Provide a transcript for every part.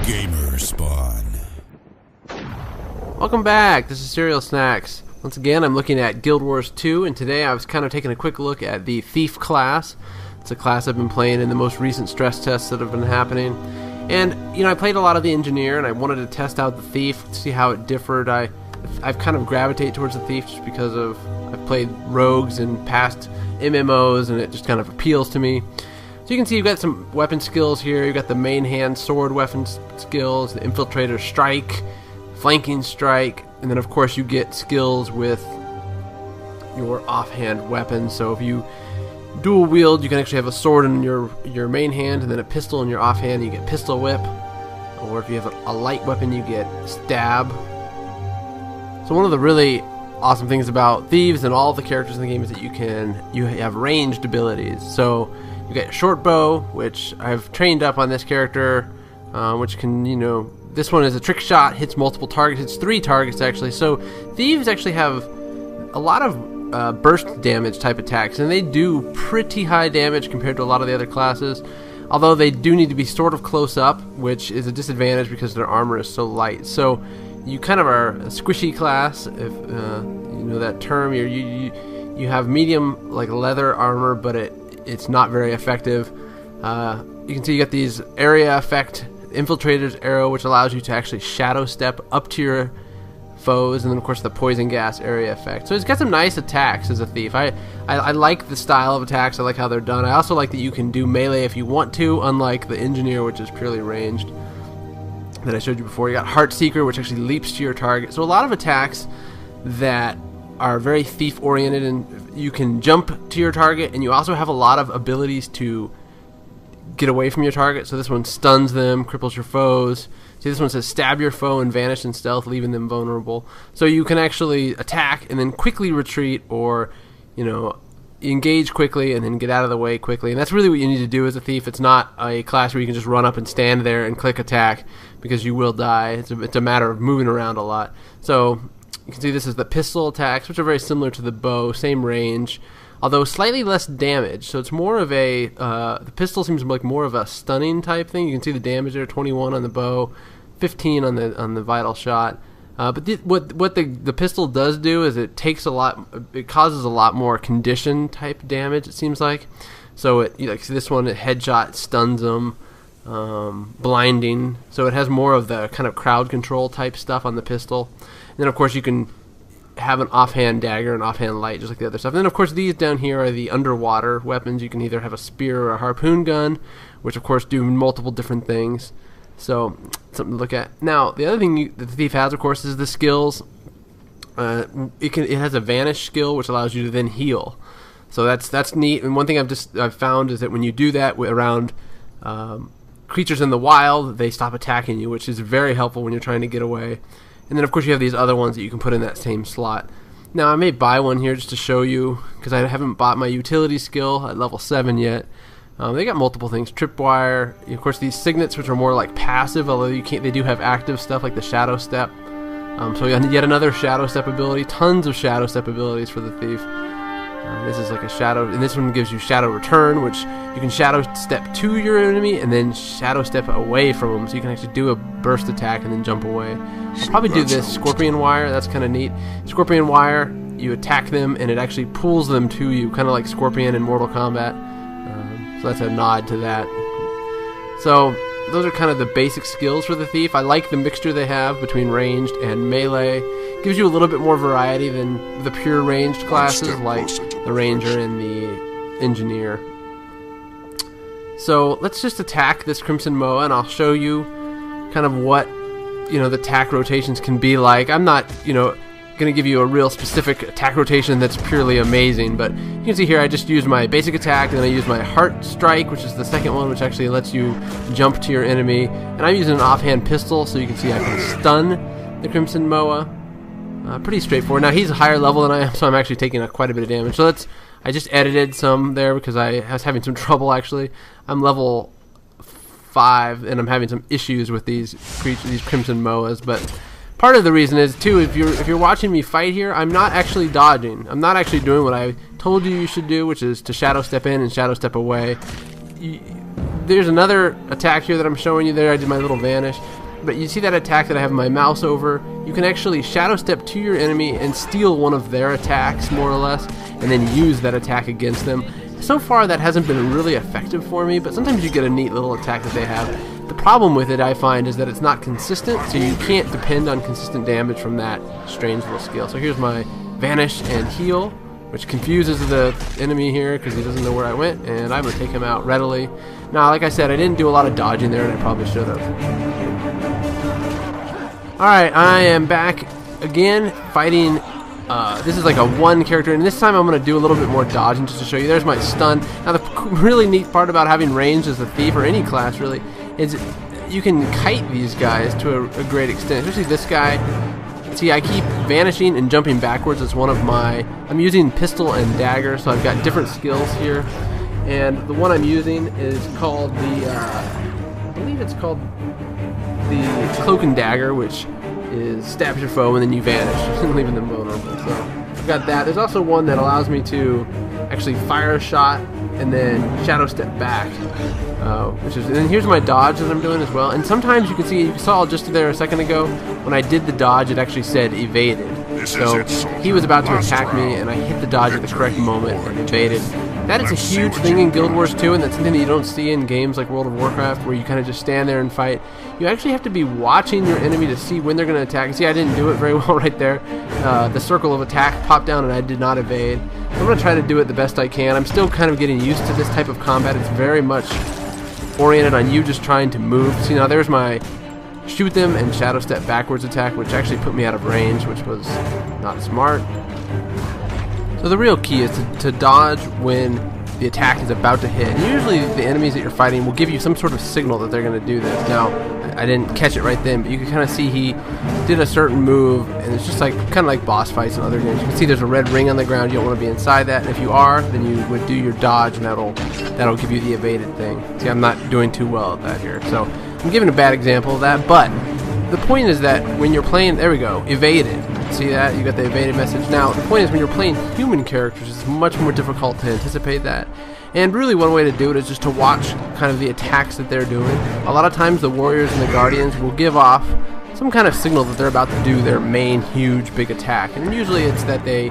Gamer Spawn. Welcome back, this is Cereal Snacks. Once again, I'm looking at Guild Wars 2, and today I was kind of taking a quick look at the Thief class. It's a class I've been playing in the most recent stress tests that have been happening. And, you know, I played a lot of the Engineer, and I wanted to test out the Thief, to see how it differed. I've kind of gravitated towards the Thief just because of I've played Rogues in past MMOs, and it just kind of appeals to me. So you can see you've got some weapon skills here. You've got the main hand sword weapon skills, the Infiltrator Strike, Flanking Strike, and then of course you get skills with your offhand weapons. So if you dual wield, you can actually have a sword in your main hand and then a pistol in your offhand, you get Pistol Whip. Or if you have a light weapon, you get Stab. So one of the really awesome things about Thieves and all the characters in the game is that you have ranged abilities. So you get short bow, which I've trained up on this character, which can, you know, this one is a trick shot, hits multiple targets, hits 3 targets actually. So Thieves actually have a lot of burst damage type attacks, and they do pretty high damage compared to a lot of the other classes. Although they do need to be sort of close up, which is a disadvantage because their armor is so light. So you kind of are a squishy class, if you know that term. You have medium like leather armor, but it's not very effective. You can see you got these area effect, Infiltrator's Arrow, which allows you to actually shadow step up to your foes, and then of course the poison gas area effect. So it's got some nice attacks as a Thief. I like the style of attacks. I like how they're done. I also like that you can do melee if you want to, unlike the Engineer, which is purely ranged that I showed you before. You got Heart Seeker, which actually leaps to your target. So a lot of attacks that are very Thief oriented, and you can jump to your target, and you also have a lot of abilities to get away from your target. So this one stuns them, cripples your foes. See, this one says stab your foe and vanish in stealth, leaving them vulnerable. So you can actually attack and then quickly retreat, or, you know, engage quickly and then get out of the way quickly. And that's really what you need to do as a Thief. It's not a class where you can just run up and stand there and click attack, because you will die. It's a matter of moving around a lot. So you can see this is the pistol attacks, which are very similar to the bow, same range, although slightly less damage. So it's more of a the pistol seems like more of a stunning type thing. You can see the damage there, 21 on the bow, 15 on the vital shot. But what the pistol does do is it causes a lot more condition type damage, it seems like. So like see this one, headshot stuns them, blinding. So it has more of the kind of crowd control type stuff on the pistol. And then of course you can have an offhand dagger and offhand light, just like the other stuff. And then of course these down here are the underwater weapons. You can either have a spear or a harpoon gun, which of course do multiple different things. So something to look at. Now the other thing that the Thief has, of course, is the skills. It has a vanish skill, which allows you to then heal. So that's neat. And one thing I've found is that when you do that around creatures in the wild, they stop attacking you, which is very helpful when you're trying to get away. And then of course you have these other ones that you can put in that same slot. Now I may buy one here just to show you, because I haven't bought my utility skill at level 7 yet. They got multiple things, tripwire, of course these signets, which are more like passive, although they do have active stuff like the shadow step. So yet another shadow step ability, tons of shadow step abilities for the Thief. This is like a shadow, and this one gives you shadow return, which you can shadow step to your enemy and then shadow step away from them, so you can actually do a burst attack and then jump away. I'll probably do this Scorpion Wire. That's kind of neat. Scorpion Wire, you attack them and it actually pulls them to you, kind of like Scorpion in Mortal Kombat. So that's a nod to that. So those are kind of the basic skills for the Thief. I like the mixture they have between ranged and melee. Gives you a little bit more variety than the pure ranged classes like the Ranger and the Engineer. So let's just attack this Crimson Moa, and I'll show you kind of what, you know, the attack rotations can be like. I'm not, you know, going to give you a real specific attack rotation that's purely amazing, but you can see here I just used my basic attack, and then I used my Heart Strike, which is the second one, which actually lets you jump to your enemy, and I'm using an offhand pistol, so you can see I can stun the Crimson Moa. Pretty straightforward. Now he's a higher level than I am, so I'm actually taking quite a bit of damage. So I just edited some there because I was having some trouble actually. I'm level 5 and I'm having some issues with these creatures, these Crimson Moas, but part of the reason is too, if you're watching me fight here, I'm not actually dodging. I'm not actually doing what I told you should do, which is to shadow step in and shadow step away. there's another attack here that I'm showing you there. I did my little vanish. But you see that attack that I have my mouse over? You can actually shadow step to your enemy and steal one of their attacks, more or less, and then use that attack against them. So far that hasn't been really effective for me, but sometimes you get a neat little attack that they have. The problem with it, I find, is that it's not consistent, so you can't depend on consistent damage from that strange little skill. So here's my vanish and heal, which confuses the enemy here because he doesn't know where I went, and I'm going to take him out readily. Now, like I said, I didn't do a lot of dodging there, and I probably should have. Alright, I am back again fighting. This is like a one character, and this time I'm going to do a little bit more dodging just to show you. There's my stun. Now, the really neat part about having range as a thief, or any class really, is you can kite these guys to a great extent, especially this guy. See, I keep vanishing and jumping backwards. It's one of my... I'm using pistol and dagger, so I've got different skills here. And the one I'm using is called the... I believe it's called the cloak and dagger, which is stab your foe and then you vanish, leaving them vulnerable. So I've got that. There's also one that allows me to actually fire a shot and then shadow step back, and then here's my dodge that I'm doing as well. And sometimes you can see, you saw just there a second ago, when I did the dodge, it actually said evaded. So he was about to attack me, and I hit the dodge at the correct moment and evaded. That is a huge thing in Guild Wars 2, and that's something that you don't see in games like World of Warcraft, where you kind of just stand there and fight. You actually have to be watching your enemy to see when they're going to attack. See, I didn't do it very well right there. The circle of attack popped down, and I did not evade. I'm going to try to do it the best I can. I'm still kind of getting used to this type of combat. It's very much oriented on you just trying to move. See, now there's my shoot them and shadow step backwards attack, which actually put me out of range, which was not smart. So the real key is to dodge when the attack is about to hit. And usually the enemies that you're fighting will give you some sort of signal that they're going to do this. Now, I didn't catch it right then, but you can kind of see he did a certain move, and it's just like kind of like boss fights in other games. You can see there's a red ring on the ground. You don't want to be inside that, and if you are, then you would do your dodge, and that'll give you the evaded thing. See, I'm not doing too well at that here, so I'm giving a bad example of that, but the point is that when you're playing, there we go, evaded. See that? You got the evaded message. Now, the point is when you're playing human characters, it's much more difficult to anticipate that. And really one way to do it is just to watch kind of the attacks that they're doing. A lot of times the warriors and the guardians will give off some kind of signal that they're about to do their main huge big attack. And usually it's that they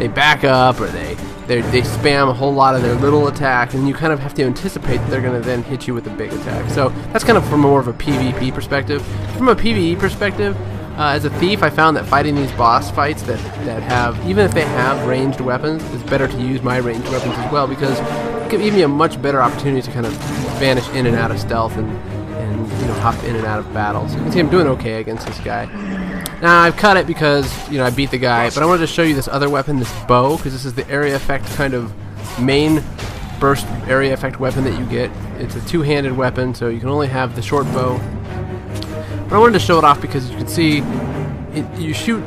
back up, or they spam a whole lot of their little attack, and you kind of have to anticipate that they're going to then hit you with a big attack. So that's kind of from more of a PvP perspective. From a PvE perspective, as a thief, I found that fighting these boss fights that have, even if they have ranged weapons, it's better to use my ranged weapons as well, because it give me a much better opportunity to kind of vanish in and out of stealth and hop in and out of battle. So you can see I'm doing okay against this guy. Now I've cut it because I beat the guy, but I wanted to show you this other weapon, this bow, because this is the area effect kind of main burst area effect weapon that you get. It's a two-handed weapon, so you can only have the short bow. But I wanted to show it off because you can see you shoot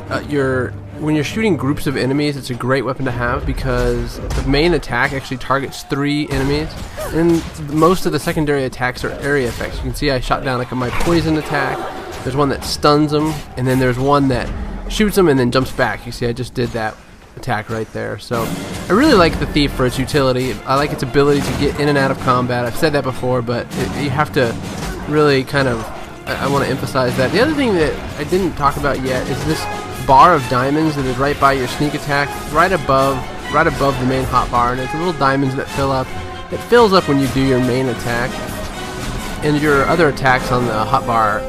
when you're shooting groups of enemies, it's a great weapon to have because the main attack actually targets 3 enemies, and most of the secondary attacks are area effects. You can see I shot down like my poison attack. There's one that stuns them, and then there's one that shoots them and then jumps back. You see I just did that attack right there. So I really like the Thief for its utility. I like its ability to get in and out of combat. I've said that before, but you have to really kind of, I want to emphasize that. The other thing that I didn't talk about yet is this bar of diamonds that is right by your sneak attack, right above the main hotbar, and it's little diamonds that fill up. It fills up when you do your main attack, and your other attacks on the hotbar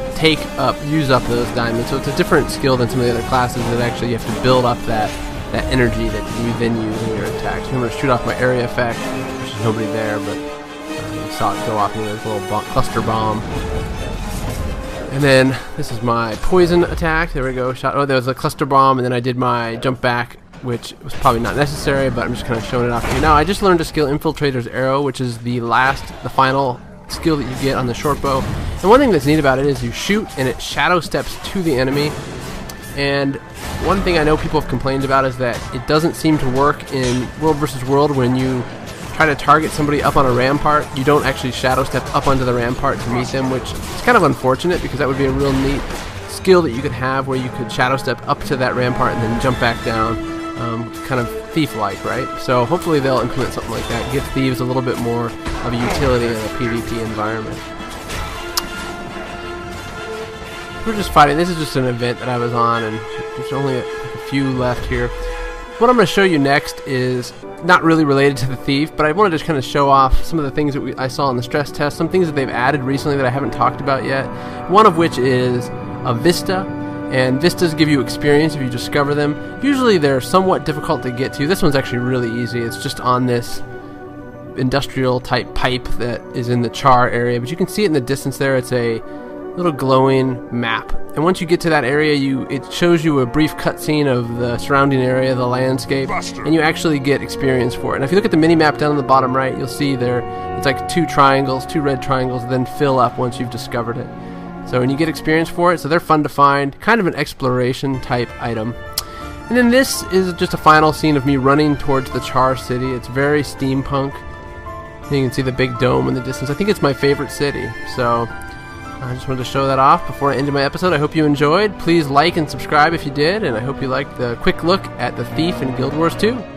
use up those diamonds. So it's a different skill than some of the other classes that actually you have to build up that energy that you then use in your attacks. I'm going to shoot off my area effect. There's nobody there, but you saw it go off, and there's a little cluster bomb. And then this is my poison attack. There we go. Oh, there was a cluster bomb, and then I did my jump back, which was probably not necessary, but I'm just kind of showing it off to you. Now, I just learned a skill, Infiltrator's Arrow, which is the final skill that you get on the short bow. And one thing that's neat about it is you shoot, and it shadow steps to the enemy. And one thing I know people have complained about is that it doesn't seem to work in World vs. World when you try to target somebody up on a rampart. You don't actually shadow step up onto the rampart to meet them, which is kind of unfortunate because that would be a real neat skill that you could have where you could shadow step up to that rampart and then jump back down. Kind of Thief-like, right? So hopefully they'll implement something like that, give thieves a little bit more of a utility in a PvP environment. We're just fighting. This is just an event that I was on, and there's only a few left here. What I'm going to show you next is not really related to the Thief, but I want to just kind of show off some of the things that I saw in the stress test, some things that they've added recently that I haven't talked about yet. One of which is a Vista, and Vistas give you experience if you discover them. Usually they're somewhat difficult to get to. This one's actually really easy. It's just on this industrial type pipe that is in the char area, but you can see it in the distance there. It's a little glowing map, and once you get to that area, it shows you a brief cutscene of the surrounding area, the landscape, and you actually get experience for it. And if you look at the mini map down in the bottom right, you'll see there it's like two red triangles, then fill up once you've discovered it. So when you get experience for it, so they're fun to find, kind of an exploration type item. And then this is just a final scene of me running towards the Char City. It's very steampunk. You can see the big dome in the distance. I think it's my favorite city, so I just wanted to show that off before I ended my episode. I hope you enjoyed. Please like and subscribe if you did, and I hope you liked the quick look at the Thief in Guild Wars 2.